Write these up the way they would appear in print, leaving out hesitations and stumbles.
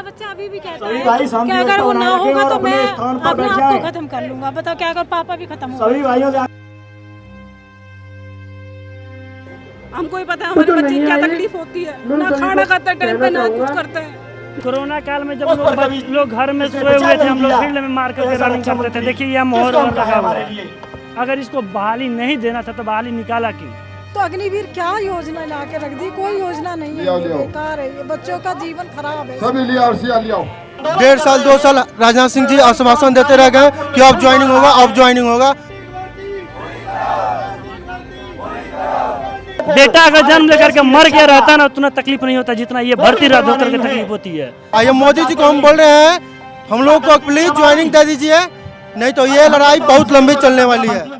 मेरा बच्चा अभी भी कहता है कि अगर वो ना होगा तो मैं अपने आप को खत्म कर लूंगा। बताओ क्या अगर पापा भी खत्म हो। सभी भाइयों से हमको ही पता है हमारे बच्चे की क्या तकलीफ होती है, ना खाना खाता टाइम पे ना कुछ करते हैं। कोरोना काल में जब लोग घर में सोए हुए थे, हम लोग फील्ड में मार करके रनिंग करते थे। देखिए यह मोहर लगा हुआ है। अगर इसको बहाली नहीं देना था तो बहाली निकाला क्यों? तो अग्निवीर क्या योजना ला के रख दी? कोई योजना नहीं है, बेकार है ये, बच्चों का जीवन खराब है। सभी लिया और सिया लिया। 1.5 साल 2 साल राजनाथ सिंह जी आश्वासन देते रह गए कि अब ज्वाइनिंग होगा, अब ज्वाइनिंग होगा। बेटा अगर जन्म लेकर के मर गया रहता ना उतना तकलीफ नहीं होता जितना ये भर्ती रद्द होकर के तकलीफ होती है। आइए मोदी जी को हम बोल रहे हैं, हम लोग को प्लीज ज्वाइनिंग दे दीजिए, नहीं तो ये लड़ाई बहुत लंबी चलने वाली है।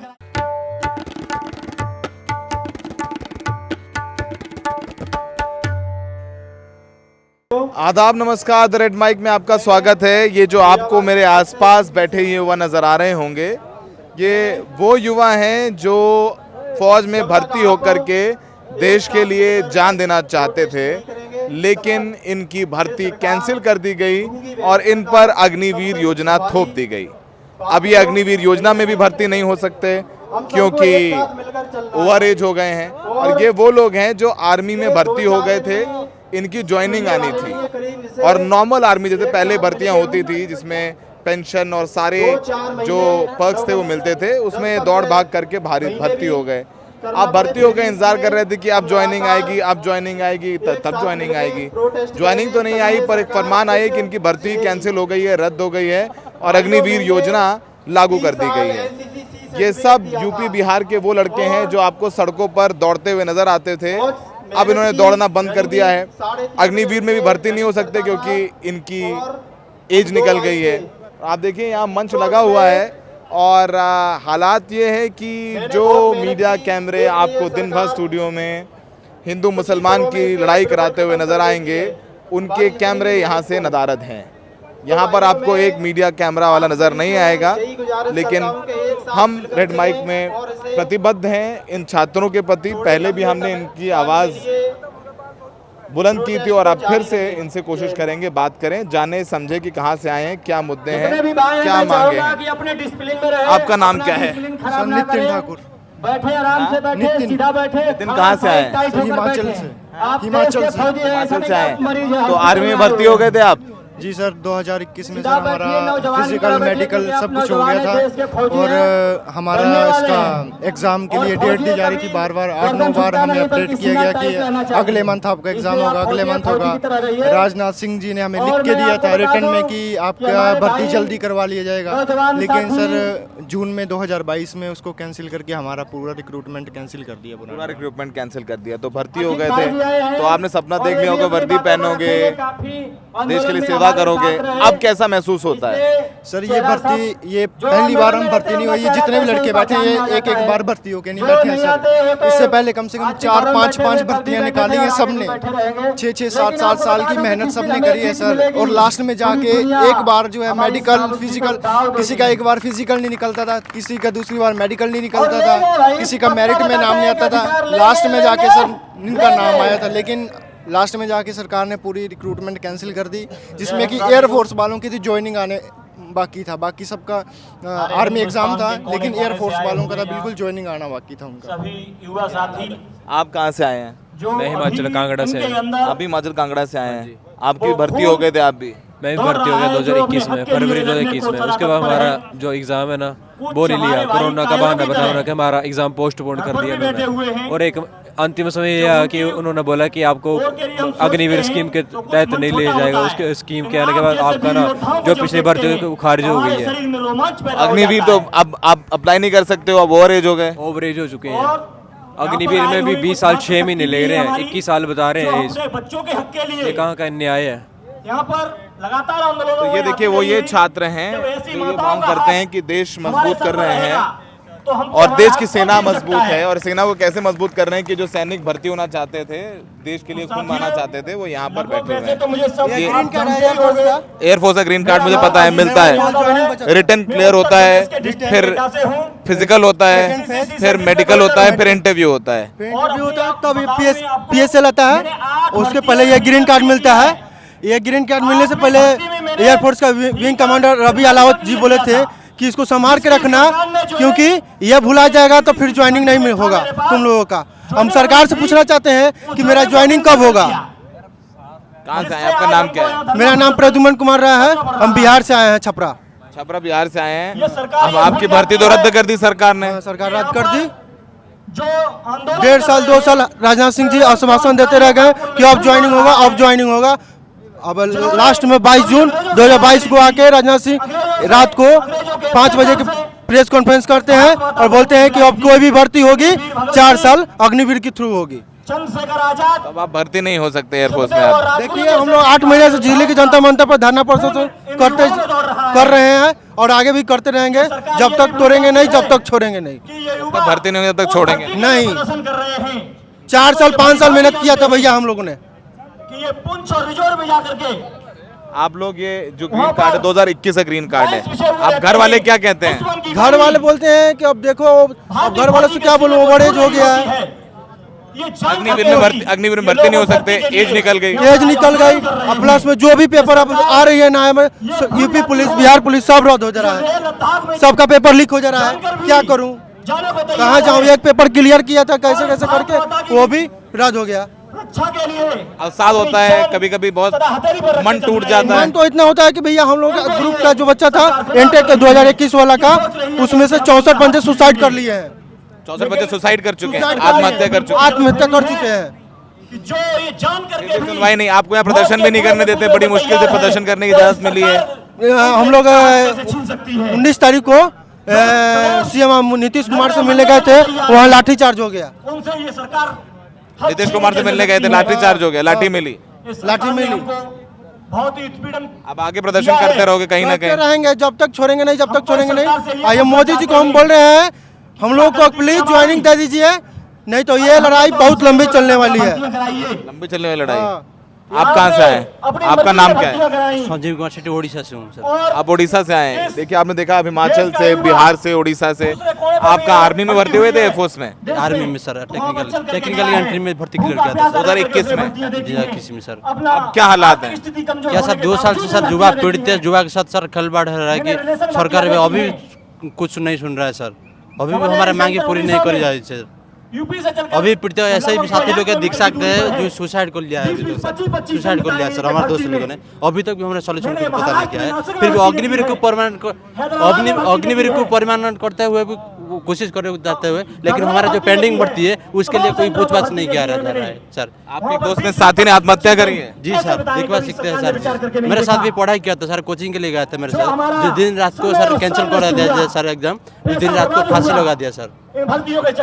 आदाब, नमस्कार। द रेड माइक में आपका स्वागत है। ये जो आपको मेरे आसपास बैठे ये युवा नज़र आ रहे होंगे, ये वो युवा हैं जो फौज में भर्ती होकर के देश के लिए जान देना चाहते थे, लेकिन इनकी भर्ती कैंसिल कर दी गई और इन पर अग्निवीर योजना थोप दी गई। अब ये अग्निवीर योजना में भी भर्ती नहीं हो सकते क्योंकि ओवर एज हो गए हैं। और ये वो लोग हैं जो आर्मी में भर्ती हो गए थे, इनकी ज्वाइनिंग आनी थी। और नॉर्मल आर्मी जैसे पहले भर्तियां होती थी जिसमें पेंशन और सारे जो पर्क्स थे वो मिलते थे, उसमें दौड़ भाग करके भर्ती हो गए। अब भर्ती हो गए, इंतजार कर रहे थे कि अब ज्वाइनिंग आएगी, अब ज्वाइनिंग आएगी, तब ज्वाइनिंग आएगी। ज्वाइनिंग तो नहीं आई, पर एक फरमान आई कि इनकी भर्ती कैंसिल हो गई है, रद्द हो गई है और अग्निवीर योजना लागू कर दी गई है। ये सब यूपी बिहार के वो लड़के हैं जो आपको सड़कों पर दौड़ते हुए नजर आते थे। अब इन्होंने दौड़ना बंद कर दिया है। अग्निवीर में भी भर्ती नहीं हो सकते क्योंकि इनकी एज निकल गई है। आप देखिए यहाँ मंच लगा हुआ है और हालात ये है कि जो मीडिया कैमरे आपको दिन भर स्टूडियो में हिंदू मुसलमान की लड़ाई कराते हुए नज़र आएंगे, उनके कैमरे यहाँ से नदारद हैं। यहाँ पर आपको एक मीडिया कैमरा वाला नज़र नहीं आएगा, लेकिन हम रेड माइक में प्रतिबद्ध हैं इन छात्रों के प्रति। पहले भी हमने इनकी आवाज़ बुलंद की थी और अब फिर से इनसे कोशिश करेंगे बात करें, जाने समझे कि कहाँ से आए हैं, क्या मुद्दे हैं, क्या मांगे हैं। आपका नाम क्या है? नितिन ठाकुर। बैठे आराम से, बैठे सीधा बैठे। नितिन कहाँ से आए? हिमाचल से। हिमाचल से आए। तो आर्मी में भर्ती हो गए थे आप? जी सर, 2021 में सर हमारा फिजिकल मेडिकल सब कुछ हो गया था और हमारा इसका एग्ज़ाम के लिए डेट दी जा रही थी। बार बार 8-9 बार हमें अपडेट किया गया कि अगले मंथ आपका एग्ज़ाम होगा, अगले मंथ होगा। राजनाथ सिंह जी ने हमें लिख के दिया था रिटर्न में कि आपका भर्ती जल्दी करवा लिया जाएगा, लेकिन सर जून में 2022 में उसको कैंसिल करके हमारा पूरा रिक्रूटमेंट कैंसिल कर दिया। पूरा रिक्रूटमेंट कैंसिल कर दिया। तो भर्ती हो गए थे तो आपने सपना देख लिया होगा, वर्दी पहनोगे, देश के लिए सेवा करोगे। अब कैसा महसूस होता है? सर ये भर्ती, ये पहली बार हम भर्ती नहीं हुई। जितने भी लड़के बैठे हैं ये एक बार भर्ती होके नहीं बैठे हैं सर। इससे पहले कम से कम 4-5 भर्तियां निकाली हैं सबने। 6-6, 7-7 साल की मेहनत सबने करी है सर। और लास्ट में जाके एक बार जो है मेडिकल फिजिकल, किसी का एक बार फिजिकल नहीं निकलता था, किसी का दूसरी बार मेडिकल नहीं निकलता था, किसी का मेरिट में नाम नहीं आता था। लास्ट में जाके सर इनका नाम आया था, लेकिन लास्ट में जाके सरकार ने पूरी रिक्रूटमेंट कैंसिल कर दी, जिसमें कि एयरफोर्स वालों की थी ज्वाइनिंग आने बाकी था। बाकी सबका आर्मी एग्जाम था, लेकिन एयरफोर्स वालों का था बिल्कुल ज्वाइनिंग आना बाकी था उनका। सभी युवा साथी, आप कहाँ से आए हैं? मैं हिमाचल कांगड़ा से। आप भी हिमाचल कांगड़ा से आए हैं। आपकी भर्ती हो गए थे आप भी? मैं भी भर्ती हो गया 2021 में, फरवरी 2021 में। उसके बाद हमारा जो एग्ज़ाम है ना वो नहीं लिया, कोरोना का बहाना बता के हमारा एग्ज़ाम पोस्टपोन कर दिया उन्होंने। और एक अंतिम समय यह है कि उन्होंने बोला कि आपको अग्निवीर स्कीम के तहत नहीं लिया जाएगा। उसके स्कीम के आने के बाद आपका ना जो पिछली भर्ती खारिज हो गई है। अग्निवीर तो अब आप अप्लाई नहीं कर सकते हो, अब ओवर एज हो गए। ओवर एज हो चुके हैं। अग्निवीर में भी 20 साल 6 महीने ले रहे हैं, 21 साल बता रहे हैं एज। बच्चों के हक के लिए ये कहाँ का न्याय है? यहाँ पर लगातार आंदोलन। तो ये देखिए, वो ये छात्र हैं जो ये मांग करते हैं कि देश मजबूत कर रहे हैं और देश की सेना मजबूत है। और सेना को कैसे मजबूत कर रहे हैं कि जो सैनिक भर्ती होना चाहते थे, देश के लिए खून मारना चाहते थे, वो यहाँ पर बैठे हुए हैं। एयरफोर्स का ग्रीन कार्ड मुझे पता है, मिलता है। रिटर्न क्लियर होता है, फिर फिजिकल होता है, फिर मेडिकल होता है, फिर इंटरव्यू होता है। इंटरव्यू होता है तब PSL आता है, उसके पहले ये ग्रीन कार्ड मिलता है। ये ग्रीन कार्ड मिलने से पहले एयरफोर्स का विंग कमांडर रवि अलावत जी बोले थे कि इसको संभाल के रखना, क्योंकि यह भुला जाएगा तो फिर ज्वाइनिंग नहीं होगा तुम लोगों का। हम सरकार से पूछना चाहते हैं कि मेरा ज्वाइनिंग कब होगा। कहाँ से आए, आपका नाम क्या है? मेरा नाम प्रद्युमन कुमार रहा है, हम बिहार से आए हैं, छपरा बिहार से आए हैं। अब आपकी भर्ती तो रद्द कर दी सरकार ने। सरकार रद्द कर दी। जो आंदोलन 1.5 साल 2 साल राजनाथ सिंह जी आश्वासन देते रह गए कि अब ज्वाइनिंग होगा, अब ज्वाइनिंग होगा। अब लास्ट में 22 जून 2022 को आके राजनाथ सिंह रात को 5 बजे की प्रेस कॉन्फ्रेंस करते हैं और बोलते हैं कि अब कोई भी भर्ती होगी 4 साल अग्निवीर के थ्रू होगी। चंद्रशेखर आजाद अब आप भर्ती नहीं हो सकते एयरफोर्स में। आप देखिए हम लोग 8 महीने से दिल्ली की जनता मंच पर धरना प्रदर्शन कर रहे हैं और आगे भी करते रहेंगे, जब तक तोड़ेंगे नहीं, जब तक छोड़ेंगे नहीं। तब भर्ती नहीं होगी तब तक छोड़ेंगे नहीं। प्रदर्शन कर रहे हैं 4 साल 5 साल मेहनत किया था भैया हम लोगों ने। कि ये पुंछ और रिजोर में जाकर के आप लोग ये जो ग्रीन कार्ड है 2021 का ग्रीन कार्ड है, आप घर वाले क्या कहते हैं? घर वाले बोलते हैं कि अब देखो, अब घर वालों से क्या बोलूं, ओवर एज हो गया है, अग्निवीर में भर्ती नहीं हो सकते, एज निकल गई। एज निकल गई। अब प्लस में जो भी पेपर अब आ रही है ना, यूपी पुलिस, बिहार पुलिस सब रद्द हो जा रहा है, सबका पेपर लीक हो जा रहा है। क्या करूं, कहाँ जाऊं? एक पेपर क्लियर किया था कैसे कैसे करके, वो भी रद्द हो गया। रक्षा के लिए अवसाद होता है, कभी कभी बहुत मन टूट जाता है। मन तो इतना होता है कि भैया हम लोग ग्रुप का जो बच्चा था एनटेक 2021 वाला का, उसमें से 64 बच्चे सुसाइड कर लिए हैं। 64 बच्चे सुसाइड कर चुके हैं, आत्महत्या कर चुके हैं। कि जो ये जान करके भी सुनवाई नहीं, आपको यहाँ प्रदर्शन भी नहीं करने देते, बड़ी मुश्किल से प्रदर्शन करने की इजाजत मिली है। हम लोग छीन सकती है 19 तारीख को सीएम नीतीश कुमार से मिलने गए थे, वहाँ लाठीचार्ज हो गया। उनसे ये सरकार नीतीश कुमार से मिलने गए थे, लाठीचार्ज हो गया, लाठी मिली। लाठी मिली बहुत ही उत्पीड़न। अब आगे प्रदर्शन करते रहोगे कहीं ना करते कहीं? रहेंगे जब तक छोड़ेंगे नहीं, जब तक छोड़ेंगे नहीं। आइए मोदी जी को हम बोल रहे हैं, हम लोग को प्लीज ज्वाइनिंग दे दीजिए, नहीं तो ये लड़ाई बहुत लंबी चलने वाली है। लंबी चलने वाली लड़ाई। आप कहाँ से आए, आपका नाम क्या है? संजीव कुमार शेट्टी, ओडिशा से हूँ सर। आप उड़ीसा से आए हैं। देखिए आपने देखा हिमाचल से, बिहार से, उड़ीसा से। आपका आर्मी में भर्ती हुए थे, एयरफोर्स में? आर्मी में सर, टेक्निकल एंट्री में भर्ती क्लियर किया था 2021 में। 2021 में सर। अब क्या हालात हैं? क्या सर 2 साल से सर युवा पीड़ित है, युवा के साथ सर खलबाड़ हो रहा है कि सरकार अभी कुछ नहीं सुन रहा है सर। अभी भी हमारे मांगे पूरी नहीं करी जा रही है। यूपी से चल अभी पीड़ित ऐसे ही साथी लोग दिख सकते हैं जो सुसाइड कर लिया है, सुसाइड कर लिया है सर हमारे दोस्त लोगों ने। अभी तक भी हमारे सॉल्यूशन कुछ पता नहीं किया है। फिर भी अग्निवीर को परमानेंट करते हुए भी कोशिश कर जाते हुए, लेकिन हमारा जो पेंडिंग बढ़ती है उसके लिए कोई पूछताछ नहीं किया जा रहा है सर। आपके दोस्त ने, साथी ने आत्महत्या करी है? जी सर, एक बार सीखते हैं सर। मेरे साथ भी पढ़ाई किया था सर, कोचिंग के लिए गया था मेरे साथ, जो दिन रात को सर कैंसिल कर दिया सर एग्जाम, उस दिन रात को फांसी लगा दिया सर।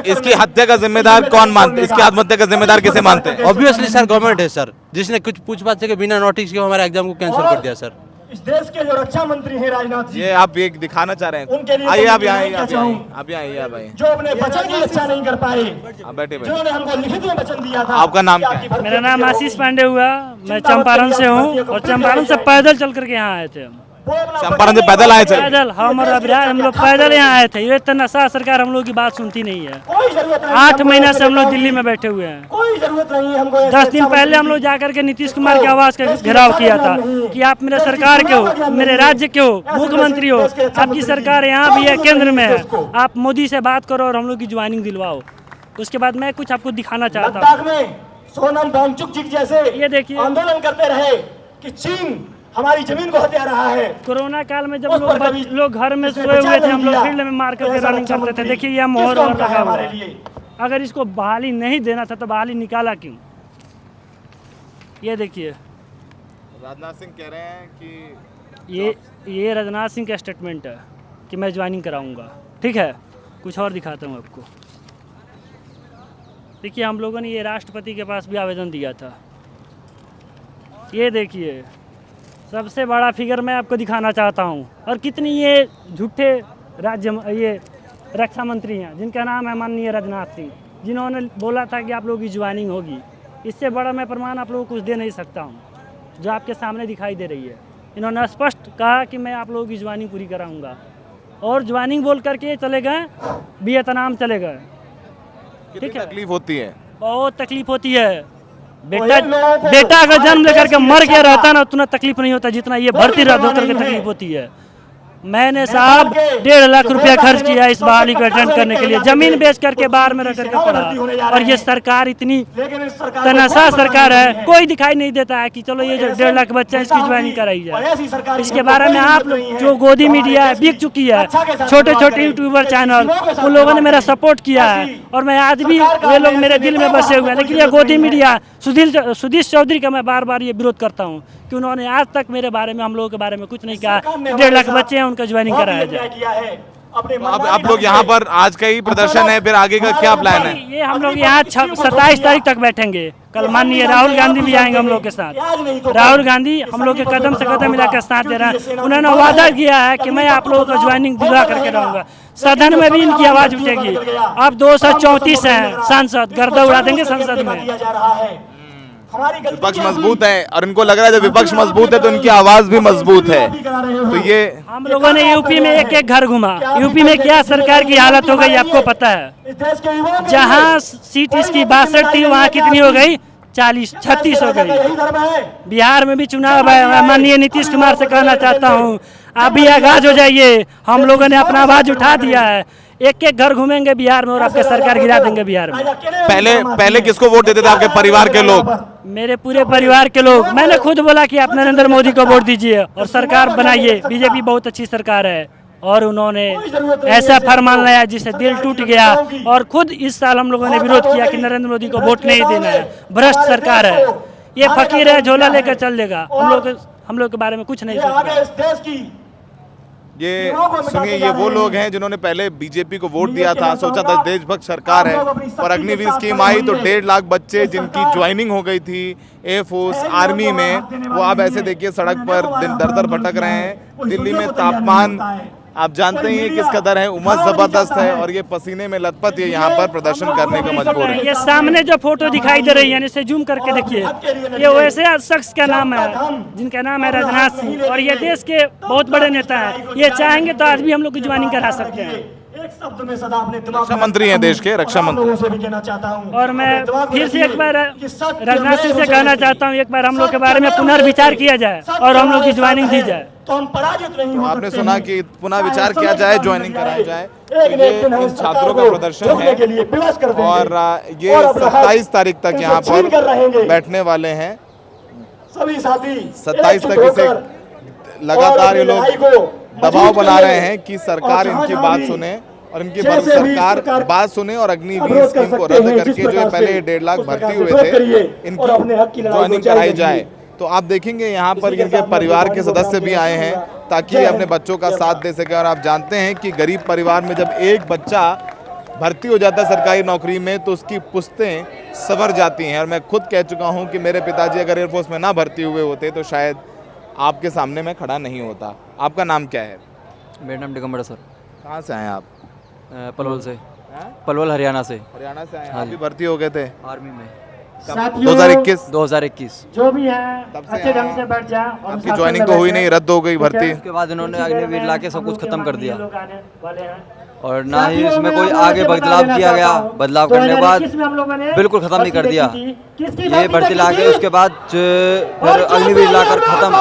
इसकी हत्या का जिम्मेदार कौन मानते हैं? इसकी आत्महत्या का जिम्मेदार किसे मानते हैं? ऑब्वियसली सर गवर्नमेंट है सर, जिसने कुछ पूछताछ के बिना नोटिस के हमारे एग्जाम को कैंसिल कर दिया सर। इस देश के जो रक्षा मंत्री हैं राजनाथ जी, ये आप एक दिखाना चाह रहे उनके हैं? लिए आइए आप मैं यहाँ क्या चाहूं? आप यहाँ आइए, आप आइए। जो अपने वचन की रक्षा नहीं कर पाए, आप बैठे बैठे। जिन्होंने हमको लिखित में वचन दिया था। आपका नाम क्या है? मेरा नाम आशीष पांडे हुआ, मैं चंपारण से हूँ और चंपारण से पैदल चल करके यहाँ आए थे। हम चंपारण से पैदल आए थे? पैदल, हम और अभिराज हम लोग पैदल यहाँ आए थे। ये इतना नशा सरकार हम लोग की बात सुनती नहीं है। कोई जरूरत नहीं, 8 महीना से हम लोग दिल्ली में बैठे हुए हैं। कोई जरूरत नहीं है हमको। 10 दिन पहले हम लोग जाकर के नीतीश कुमार के आवास का घेराव किया था कि आप मेरे सरकार के हो, मेरे राज्य के हो, मुख्यमंत्री हो, आपकी सरकार यहाँ भी है, केंद्र में है, आप मोदी से बात करो और हम लोग की ज्वाइनिंग दिलवाओ। उसके बाद मैं कुछ आपको दिखाना चाहता लद्दाख हूँ। में सोनम वांगचुक जी जैसे ये देखिए, आंदोलन करते रहे कि चीन हमारी जमीन को हत्या रहा है। कोरोना काल में जब उस पर कभी लोग घर में उसने सोए बचा हुए थे, नहीं हम लोग किया। फील्ड में मार करके ऐसा रनिंग रक्षा करते थे। मंत्री देखिए ये मोहर किस काम का है लगा हुआ हमारे है। लिए? अगर इसको बहाली नहीं देना था तो बहाली निकाला क्यों? ये देखिए, राजनाथ सिंह कह रहे हैं कि ये राजनाथ सिंह का स्टेटमेंट है कि मैं ज्वाइनिंग कराऊंगा। ठीक है, कुछ और दिखाता हूँ आपको। देखिए, हम लोगों ने ये राष्ट्रपति के पास भी आवेदन दिया था। ये देखिए, सबसे बड़ा फिगर मैं आपको दिखाना चाहता हूँ। और कितनी ये झूठे ये रक्षा मंत्री हैं जिनका नाम है माननीय राजनाथ सिंह, जिन्होंने बोला था कि आप लोगों की ज्वाइनिंग होगी। इससे बड़ा मैं प्रमाण आप लोगों को कुछ दे नहीं सकता हूँ, जो आपके सामने दिखाई दे रही है। इन्होंने स्पष्ट कहा कि मैं आप लोगों की ज्वाइनिंग पूरी कराऊंगा, और ज्वाइनिंग बोल करके चले गए, वियतनाम चले गए। कितनी तकलीफ होती है? बहुत तकलीफ होती है, बेटा अगर जन्म लेकर के मर गया रहता ना उतना तकलीफ नहीं होता जितना ये भर्ती रद्द होकर के तकलीफ होती है। मैंने साहब 1.5 लाख रुपया खर्च किया इस बहाली को अटेंड करने के लिए, जमीन बेच करके बाहर में रह करके पढ़ा। और ये सरकार इतनी तनाशाह सरकार है, कोई दिखाई नहीं देता है कि चलो ये जो 1.5 लाख बच्चा इसकी ज्वाइनिंग कराई जाए। इसके बारे में आप लोग जो गोदी मीडिया है बिक चुकी है, छोटे छोटे यूट्यूबर चैनल, उन लोगों ने मेरा सपोर्ट किया है और मैं आज भी वे लोग मेरे दिल में बसे हुए हैं। लेकिन ये गोदी मीडिया सुधीर चौधरी का मैं बार बार ये विरोध करता हूँ कि उन्होंने आज तक मेरे बारे में, हम लोगों के बारे में कुछ नहीं कहा। 1.5 लाख बच्चे हैं उनका ज्वाइनिंग कराया जाए। अब आप लोग यहाँ पर आज का ही प्रदर्शन है, फिर आगे का क्या प्लान है? ये हम लोग यहाँ 27 तारीख तक बैठेंगे। कल माननीय राहुल गांधी भी आएंगे हम लोग के साथ। राहुल गांधी हम लोग के कदम से कदम मिलाकर साथ दे रहा है। उन्होंने वादा किया है कि मैं आप लोगों को ज्वाइनिंग दिला करके रहूंगा। सदन में भी इनकी आवाज उठेगी। अब 234 हैं सांसद, गर्दा उड़ा देंगे संसद में। विपक्ष मजबूत है और इनको लग रहा है जब विपक्ष मजबूत है तो इनकी आवाज भी मजबूत है। तो ये हम लोगों ने यूपी में एक घर घुमा। यूपी में क्या सरकार की हालत हो गई आपको पता है? जहां सीट इसकी 62 थी वहां कितनी हो गई? 36 हो गई। बिहार में भी चुनाव है। माननीय नीतीश कुमार से कहना चाहता हूँ आप भी आगाज हो जाइए। हम लोगों ने अपना आवाज उठा दिया है। एक घर घूमेंगे बिहार में और आपके सरकार गिरा देंगे बिहार में। पहले किसको वोट देते थे आपके परिवार के लोग? मेरे पूरे परिवार के लोग। मैंने खुद बोला कि आप नरेंद्र मोदी को वोट दीजिए और सरकार बनाइए। बीजेपी बहुत अच्छी सरकार है और उन्होंने ऐसा फरमान लाया जिससे दिल टूट गया। और खुद इस साल हम लोगों ने विरोध किया कि नरेंद्र मोदी को वोट नहीं देना है, भ्रष्ट सरकार है, ये फकीर है, झोला लेकर चल देगा। हम लोग के बारे में कुछ नहीं सोचा। ये सुनिए, ये वो लोग हैं जिन्होंने पहले बीजेपी को वोट दिया था, सोचा था देशभक्त सरकार है, और अग्निवीर स्कीम आई तो 1.5 लाख बच्चे जिनकी ज्वाइनिंग हो गई थी एयरफोर्स आर्मी में, वो अब ऐसे देखिए सड़क पर दिन दर भटक रहे हैं। दिल्ली में तापमान आप जानते ही किस कदर है, उमस जबरदस्त है और ये पसीने में लथपथ ये यहाँ पर प्रदर्शन करने को मजबूर है। ये सामने जो फोटो दिखाई दे रही है इसे जूम करके देखिए, ये वैसे शख्स का नाम है जिनका नाम है राजनाथ सिंह और ये देश के बहुत बड़े नेता हैं। ये चाहेंगे तो आज भी हम लोग की ज्वाइनिंग करा सकते हैं। रक्षा मंत्री हैं देश के, रक्षा मंत्री। और मैं फिर से एक बार राजनाथ सिंह से कहना चाहता हूँ, एक बार हम लोग के बारे में पुनर्विचार किया जाए और हम लोग की ज्वाइनिंग दी जाए। तो आपने सुना कि पुनः विचार किया जाए, ज्वाइनिंग कराई जाए। ये इन छात्रों का प्रदर्शन है और ये 27 तारीख तक यहाँ पर बैठने वाले हैं। 27 तक इसे लगातार ये लोग दबाव बना रहे हैं कि सरकार इनकी बात सुने और इनकी सरकार बात सुने और अग्निवीर स्कीम को रद्द करके जो पहले 1.5 लाख भर्ती हुए थे इनकी ज्वाइनिंग कराई जाए। तो आप देखेंगे यहाँ पर इनके परिवार के सदस्य भी आए हैं ताकि अपने बच्चों का साथ दे सके। और आप जानते हैं कि गरीब परिवार में जब एक बच्चा भर्ती हो जाता है सरकारी नौकरी में तो उसकी पुश्तें संवर जाती हैं। और मैं खुद कह चुका हूँ कि मेरे पिताजी अगर एयरफोर्स में ना भर्ती हुए होते तो शायद आपके सामने मैं खड़ा नहीं होता। आपका नाम क्या है? मेरा नाम दिगंबर सर। कहाँ से आए आप? पलवल से। पलवल हरियाणा से। हरियाणा से आए? आप भी भर्ती हो गए थे आर्मी में? 2021 जो भी है अच्छे ढंग से बैठ जाए। आपकी ज्वाइनिंग तो हुई नहीं, रद्द हो गई भर्ती। उसके बाद इन्होंने अग्निवीर ला के सब कुछ खत्म कर दिया और ना ही इसमें कोई आगे बदलाव किया गया। बदलाव करने के बाद बिल्कुल खत्म नहीं कर दिया ये भर्ती ला के। उसके बाद फिर अग्निवीर लाकर खत्म।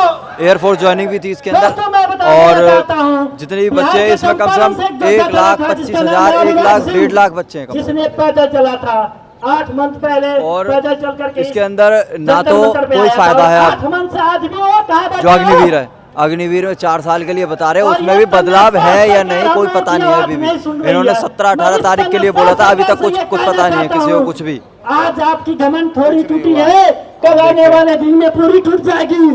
एयरफोर्स ज्वाइनिंग भी थी इसके अंदर और जितने भी बच्चे इसमें कम से कम 1,25,000 1 लाख 1.5 लाख बच्चे हैं। जिसने पैदल चला था 8 मंथ पहले और पैदल चल करके इसके अंदर ना तो कोई फायदा है। अब जो अग्निवीर है, अग्निवीर में 4 साल के लिए बता रहे हैं, उसमें भी बदलाव है या नहीं कोई पता नहीं है। अभी भी इन्होंने 17-18 तारीख के लिए बोला था, अभी तक कुछ पता नहीं है किसी को कुछ भी। आज आपकी घमंड थोड़ी टूटी है, कल आने वाले दिन में पूरी टूट जाएगी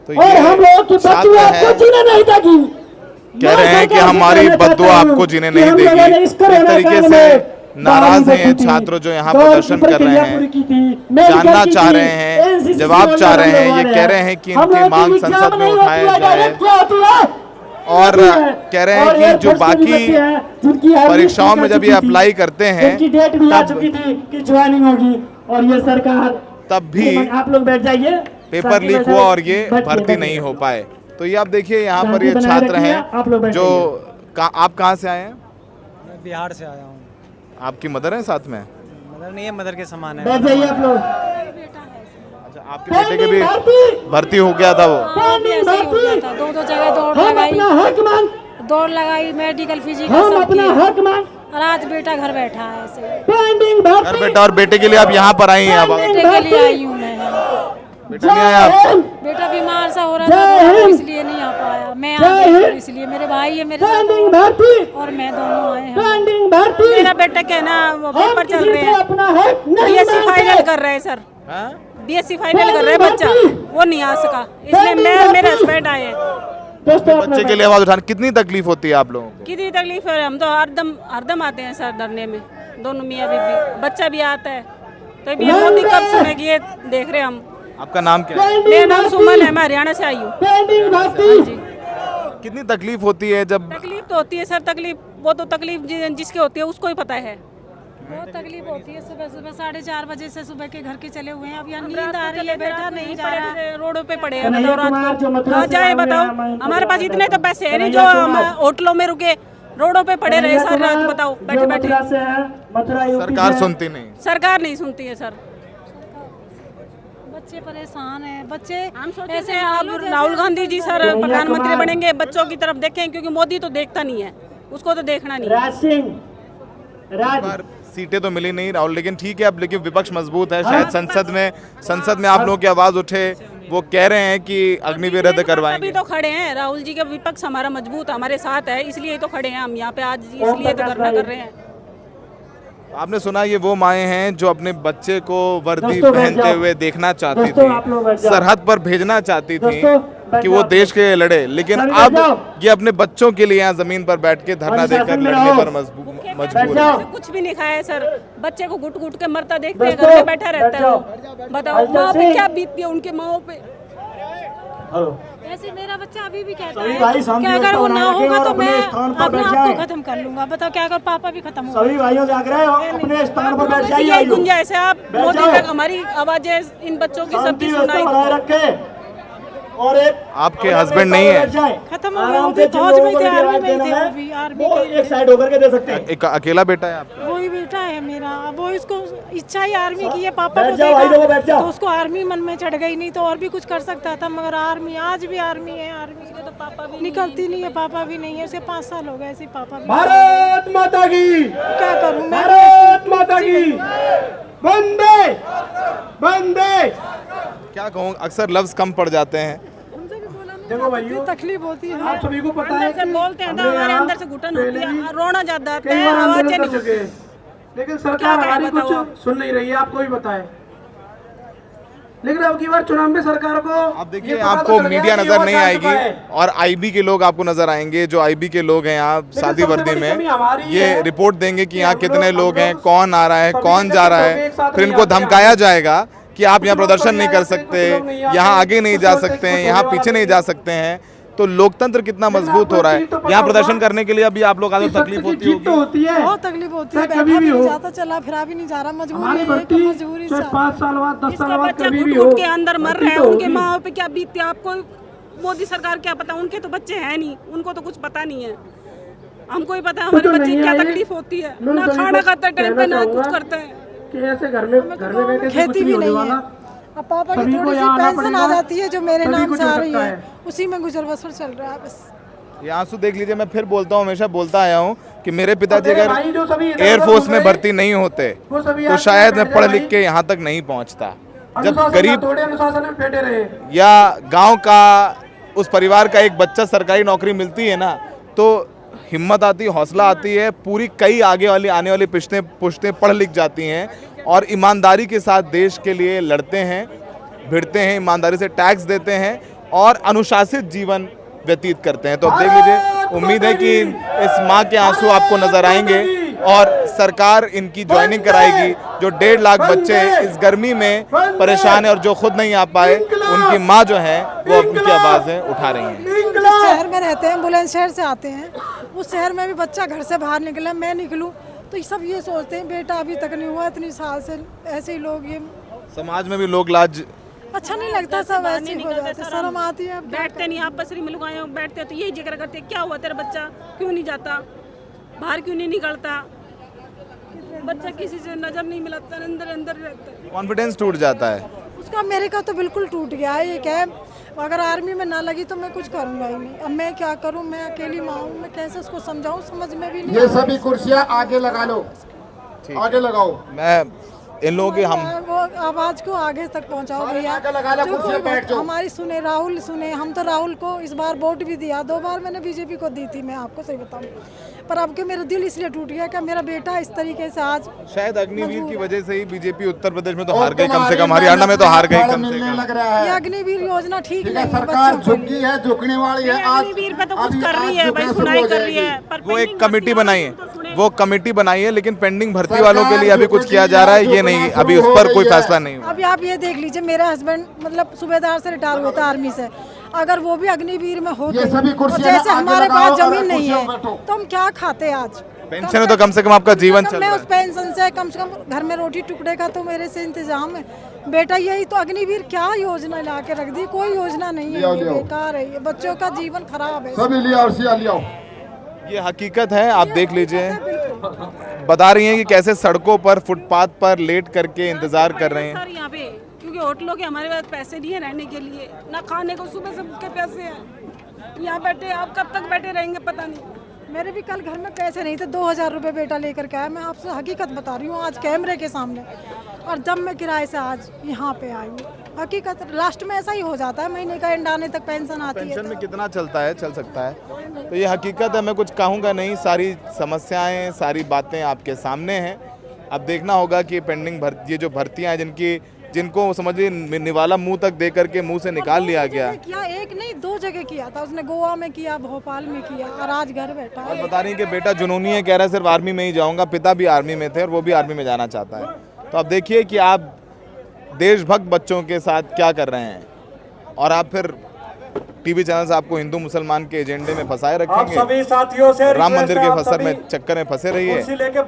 और हम लोगों की बदुआ आपको जीने नहीं देगी। कह रहे हैं कि हमारी बदुआ आपको जीने नहीं देगी। इस तरीके से नाराज हैं छात्र जो यहाँ प्रदर्शन कर रहे हैं, जानना चाह रहे हैं, जवाब चाह रहे हैं। ये कह रहे हैं कि इनकी मांग संसद में उठाया जाए और कह रहे हैं कि जो बाकी परीक्षाओं में जब ये अप्लाई करते हैं डेट भी आ चुकी थी कि ज्वाइनिंग होगी और ये सरकार तब भी आप लोग बैठ जाइए पेपर लीक हुआ और ये भर्ती नहीं हो पाए। तो ये आप देखिए यहाँ पर ये छात्र हैं जो आप कहाँ से आए हैं? मैं बिहार से आया हूँ। आपकी मदर है साथ में? मदर नहीं है, मदर के समान है। बैठ जाइए आप लोग। आपके बेटे के भी भर्ती हो गया था वो? हाँ, भी ऐसे ही हो गया था। दो जगह दौड़ लगाई मेडिकल फिजिकल हम सब अपना किए। हक मांग और आज बेटा घर बैठा है ऐसे ही। पेंडिंग घर भर्ती बेटा, और बेटे के लिए आप यहाँ पर आई हैं? अब बेटे के लिए आई हूँ मैं। बेटा नहीं आया आप? बेटा बीमार सा हो रहा था तो इसलिए नहीं आ पाया। मैं आ गई इसलिए, मेरे भाई है मेरे पेंडिंग साथ भर्ती और मैं दोनों आए हैं। पेंडिंग भर्ती मेरा बेटा क्या है ना, वो हम पेपर चल किसी रहे से हैं, अपना हक नहीं बीएससी फाइनल मांगते। कर रहे हैं सर, हाँ? बीएससी फाइनल कर रहे हैं बच्चा, वो नहीं आ सका, इसलिए मैं मेरे हस्बैंड आए हैं। दोस्तों अपना बच्चे के लिए आवाज उठाने कितनी तकलीफ होती है आप लोगों को? कितनी तकलीफ है, हम तो हरदम आते हैं सर धरने में, दोनों मियाँ बीबी, बच्चा भी आता है, तो भी मोदी कब सुनेगी ये देख रहे हैं हम। आपका नाम क्या है? मेरा नाम सुमन है, मैं हरियाणा से आई हूँ। पेंडिंग भर्ती जी कितनी तकलीफ होती है जब? तकलीफ तो होती है सर, तकलीफ वो तो तकलीफ जिसकी होती है उसको ही पता है। बहुत तकलीफ होती है। सुबह 4:30 बजे से सुबह के घर के चले हुए हैं। अब यहाँ नींद आ रही है, बैठा नहीं जा रहा है। रोडों पे पड़े हैं, कन्हैया बताओ कुमार रात जो को मथुरा कहाँ से जाए आए हुए बताओ, हैं, हमारे हमारे पास इतने तो पैसे है नहीं जो कन्हैया हम कुमार। होटलों में रुके, रोडों पे पड़े रहे सारी रात, बताओ बैठे बैठे। मथुरा से है, मथुरा यूपी सरकार से। सुनती नहीं। सरकार नहीं सुनती है सर। बच्चे परेशान हैं, बच्चे हम सोचते ऐसे हैं अब मानो जैसे राहुल गांधी जी सर कन्हैया प्रधानमंत्री कुमार। बनेंगे, बच्चों की तरफ देखें, क्योंकि मोदी तो देखता नहीं है, उसको तो देखना नहीं है। राज सिंह राज बार सीटें तो मिली नहीं राहुल, लेकिन ठीक है, अब लेकिन विपक्ष मजबूत है, शायद संसद में आप लोगों की आवाज उठे। वो कह रहे हैं कि अग्निवीर रद्द करवाएंगे। अभी तो खड़े हैं राहुल जी का विपक्ष हमारा मजबूत हमारे साथ है, इसलिए तो खड़े हैं हम यहाँ पे आज, इसलिए तो धरना कर रहे हैं। आपने सुना ये वो माएँ हैं जो अपने बच्चे को वर्दी दोस्तों बैठ पहनते जाओ। हुए देखना चाहती दोस्तों आप लोग बैठ थी, जाओ। सरहद पर भेजना चाहती थी दोस्तों बैठ कि वो जाओ। देश के लिए लड़े, लेकिन सभी बैठ अब जाओ। ये अपने बच्चों के लिए यहाँ जमीन पर बैठ के धरना अनुशासन देकर में लड़ने रहो। पर मजबूर जाओ। है। कुछ भी नहीं खाया है सर, बच्चे को घुट घुट के मरता देखते हैं, दोस्तों, घर पे बैठा रहता है बैठ वो। बताओ माँ पे क्या बीतती है उनके माओ पे। हेलो ऐसे मेरा बच्चा अभी भी कहता सभी है भाई शांति कि अगर वो व्यवस्था ना बना के होगा और तो अपने मैं स्थान पर अपने बैठ आप जाएं। को खत्म कर लूंगा। बताओ क्या अगर पापा भी खत्म हो सभी भाइयों से आग्रह है अपने स्थान पर बैठ बस जाइए। यही गुंजाइश है, आप बैठ मोदी जाओ। तक हमारी आवाजें इन बच्चों की शांति सबकी व्यवस्था सुनाई बनाए दो। रखे और एक आपके हस्बैंड नहीं है? खत्म हो गया, आराम वो से भी जिन फौज लोगों में को थे, आर्मी रिवाइव में देना थे, है, वो भी आर्मी वो के एक साइड होकर के दे सकते हैं। एक अकेला बेटा है आपका? वही बेटा है मेरा। अब वो इसको इच्छा ही आर्मी की है, पापा बैठ को जाओ भाई लोगों, बैठ देखा जाओ। तो उसको आर्मी मन में चढ़ गई, नहीं तो और भी कुछ कर सकता था, मगर आर्मी आज भी आर्मी है। आर्मी से तो पापा भी निकलती नहीं है, पापा भी नहीं है, उसे 5 साल हो गए ऐसे पापा भी। भारत माता की, क्या करूं मैं? भारत माता की, वंदे वंदे। क्या कहूँ, अक्सर लफ्ज कम पड़ जाते हैं। देखो भाइयों, तकलीफ होती है। आप सभी को पता है अंदर से कि बोलते हैं तो हमने हमारे यहाँ अंदर से घुटन होती पहले भी है, रोना जाता है, कई बार आवाजें आंदोलन नहीं कर चुके होती। हैं, लेकिन सरकार क्या हमारी करें बताओ आप? कुछ सुन नहीं रही है, आपको भी पता है। लेकिन अब की बार चुनाव में सरकार को आप देखिए, ये पता आपको तो चल गया मीडिया कि नजर युवा नहीं जा आएगी चुका है। और आईबी के लोग आपको नजर आएंगे। जो आईबी के लोग हैं यहाँ शादी सबसे वर्दी बड़ी कमी में, हमारी ये है रिपोर्ट देंगे कि कि यहाँ हम कितने लोग- लोग हम हैं, लोग कौन आ रहा है, सभी कौन जा रहा एक है, साथ फिर नहीं इनको आते हैं। धमकाया जाएगा कि आप यहाँ कुछ लोग प्रदर्शन नहीं तो कर आते हैं, सकते, कुछ लोग नहीं आते, यहाँ आगे नहीं कुछ जा लोग सकते हैं, कुछ यहाँ होने पीछे वाला नहीं जा सकते हैं। तो लोकतंत्र कितना लेकिन मजबूत हो आपको रहा है। चीज़ तो पता यहाँ होगा प्रदर्शन करने के लिए अभी आप लोग आगे कि तकलीफ सत्य की होती जीत तो होगी। होती है। बहुत तकलीफ होती है, चाहे बैठा कभी भी भी नहीं हो। जाता, चला फिरा भी नहीं जा रहा, मजबूरी हमारी है, भर्ती एक मजबूरी चाहे से। 5 साल बाद 10 साल इसका बाद बच्चा कभी घुट भी हो, घुट के अंदर मर भर्ती रहा है, तो उनके होगी। माँ पे क्या बीतती है आपको मोदी सरकार क्या पता, उनके तो बच्चे हैं नहीं, उनको तो कुछ पता नहीं है। हमको ही पता है हमारे तो बच्चे नहीं क्या है, तकलीफ होती है, मैं ना सभी खाना को खाता टाइम पे, कहना ना कुछ चाहूंगा करते हैं। कि ऐसे घर में बैठे से कुछ खेती नहीं भी होने नहीं वाला। है। अब पापा सभी की को थोड़ी सी यहाँ आना पेंशन आ पड़ेगा, जाती है जो मेरे तभी नाम कुछ से हो आ रही सकता है, है। उसी में गुजर बसर चल रहा है बस। ये आंसू देख लीजिए, मैं फिर बोलता हूँ, हमेशा बोलता आया हूँ कि मेरे पिताजी मेरे अगर भाई जो सभी इधर एयरफोर्स उधर में घूम भर्ती नहीं होते वो सभी तो आज शायद मैं बैठ पढ़ जाए लिख भाई। के यहाँ तक नहीं पहुँचता। जब अनुशासन गरीब थोड़े अनुशासन में बैठे रहे। या गांव का उस परिवार का एक बच्चा सरकारी नौकरी मिलती है ना, तो हिम्मत आती, हौसला आती है, पूरी कई आगे वाली आने वाली पुश्तें पढ़ लिख जाती हैं और ईमानदारी के साथ देश के लिए लड़ते हैं, भिड़ते हैं, ईमानदारी से टैक्स देते हैं और अनुशासित जीवन व्यतीत करते हैं। तो अब देख लीजिए, उम्मीद है कि इस माँ के आंसू आपको नजर आएंगे और सरकार इनकी ज्वाइनिंग कराएगी। जो 1.5 लाख बच्चे इस गर्मी में परेशान हैं और जो खुद नहीं आ पाए, उनकी माँ जो है वो उनकी आवाज़ें उठा रही हैं। जिस शहर में रहते हैं, बुलंदशहर से आते हैं, उस शहर में भी बच्चा घर से बाहर निकला, मैं निकलूं तो सब ये सोचते हैं बेटा अभी तक नहीं हुआ, इतनी साल से ऐसे ही लोग ये समाज में भी लोग लाज अच्छा नहीं लगता, सब ऐसे ही हो जाते, शर्म आती है। बैठते नहीं, आपस में लुगाए बैठते हैं तो यही जिक्र करते हैं, क्या हुआ तेरा बच्चा क्यों नहीं जाता बाहर, क्यों नहीं निकलता, बच्चा किसी से नजर नहीं मिलाता, अंदर अंदर रहता है। कॉन्फिडेंस टूट जाता है। तो अब मेरे का तो बिल्कुल टूट गया है ये क्या है, अगर आर्मी में ना लगी तो मैं कुछ करूँगा ही नहीं। अब मैं क्या करूँ, मैं अकेली माँ हूँ, मैं कैसे उसको समझाऊँ, समझ में भी नहीं। ये सभी कुर्सियाँ आगे लगा लो, आगे लगाओ। मैं इन लोगों की हम वो आवाज को आगे तक पहुंचाओ भैया, जो कोई बात हमारी सुने, राहुल सुने। हम तो राहुल को इस बार वोट भी दिया, 2 बार मैंने बीजेपी को दी थी, मैं आपको सही बताऊं। पर अब के मेरा दिल इसलिए टूट गया कि मेरा बेटा इस तरीके से आज शायद अग्निवीर की वजह से ही बीजेपी उत्तर प्रदेश में तो हार गई, कम से कम हरियाणा में तो हार गई कम से कम। ये अग्निवीर योजना ठीक नहीं है, सरकार झुकी है, झुकने वाली है। आज अग्निवीर पे तो कुछ कर रही है भाई, सुनाई कर रही है, पर वो एक कमेटी बनाई है, वो कमेटी बनाई है, लेकिन पेंडिंग भर्ती वालों के लिए अभी कुछ किया जा रहा है, ये नहीं, अभी उस पर कोई फैसला नहीं हुआ। अभी आप ये देख लीजिए, मेरा हस्बैंड मतलब सूबेदार से रिटायर हुआ था आर्मी से, अगर वो भी अग्निवीर में होते तो जैसे हमारे पास जमीन नहीं है तो हम क्या खाते आज। पेंशन है तो कम से कम आपका जीवन चल मैं रहा उस पेंशन से कम घर में रोटी टुकड़े का तो मेरे से इंतजाम है। बेटा यही तो अग्निवीर क्या योजना ला के रख दी, कोई योजना नहीं है, ये बेकार है, ये बच्चों का जीवन खराब है। सभी लिया और सिया लिया। ये हकीकत है, आप देख लीजिए, बता रही हैं कि कैसे सड़कों पर फुटपाथ पर लेट करके इंतजार कर रहे हैं। सर यहाँ पे क्योंकि होटलों के हमारे पास पैसे नहीं है रहने के लिए, ना खाने को, सुबह से भूखे पैसे हैं, यहाँ बैठे आप कब तक बैठे रहेंगे पता नहीं। मेरे भी कल घर में पैसे नहीं थे, 2000 रुपये बेटा लेकर के आया, मैं आपसे हकीकत बता रही हूँ आज कैमरे के सामने। और जब मैं किराए से आज यहाँ पे आई हूँ, हकीकत लास्ट में ऐसा ही हो जाता है, महीने का एंड आने तक पेंशन आती है। पेंशन में कितना चलता है, चल सकता है, तो ये हकीकत है, मैं कुछ कहूँगा नहीं, सारी समस्याएं, सारी बातें आपके सामने हैं। अब देखना होगा कि पेंडिंग ये जो भर्तियाँ हैं जिनको समझिए निवाला मुंह तक दे करके मुंह से निकाल लिया गया। किया एक नहीं 2 जगह किया था उसने, गोवा में किया, भोपाल में किया, और आज घर बैठा है। और बता रही कि बेटा जुनूनी है, कह रहा है सिर्फ आर्मी में ही जाऊंगा, पिता भी आर्मी में थे और वो भी आर्मी में जाना चाहता है। तो अब देखिए कि आप देशभक्त बच्चों के साथ क्या कर रहे हैं, और आप फिर टीवी चैनल से आपको हिंदू मुसलमान के एजेंडे में फंसाए रखेंगे, राम मंदिर के फसर में चक्कर में फंसे रहिए,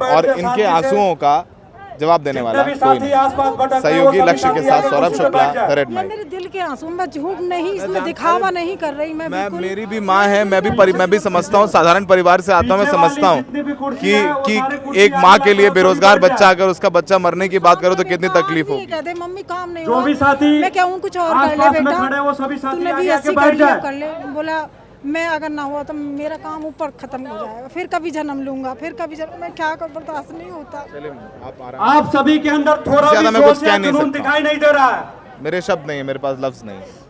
और इनके आंसुओं का जवाब देने वाला कोई नहीं। सहयोगी लक्ष्य के साथ सौरभ शुक्ला, रेड माइक। मेरे दिल के आंसू, मैं झूठ नहीं, इसमें दिखावा नहीं कर रही। मैं मेरी भी माँ है, मैं भी समझता हूँ, साधारण परिवार से आता हूँ, मैं समझता हूँ कि एक माँ के लिए बेरोजगार बच्चा, अगर उसका बच्चा मरने की बात करो तो कितनी तकलीफ होगी। कहते मम्मी काम नहीं हुआ, मैं कहूँ कुछ और कर ले बेटा, तूने भी ऐसी कर ले, बोला मैं अगर ना हुआ तो मेरा काम ऊपर खत्म हो जाएगा, फिर कभी जन्म लूंगा, फिर कभी जन्म, मैं क्या कर, बर्दाश्त नहीं होता। आप सभी के अंदर थोड़ा भी जोश या जुनून दिखाई नहीं दे रहा है। मेरे शब्द नहीं है, मेरे पास लफ्ज नहीं है।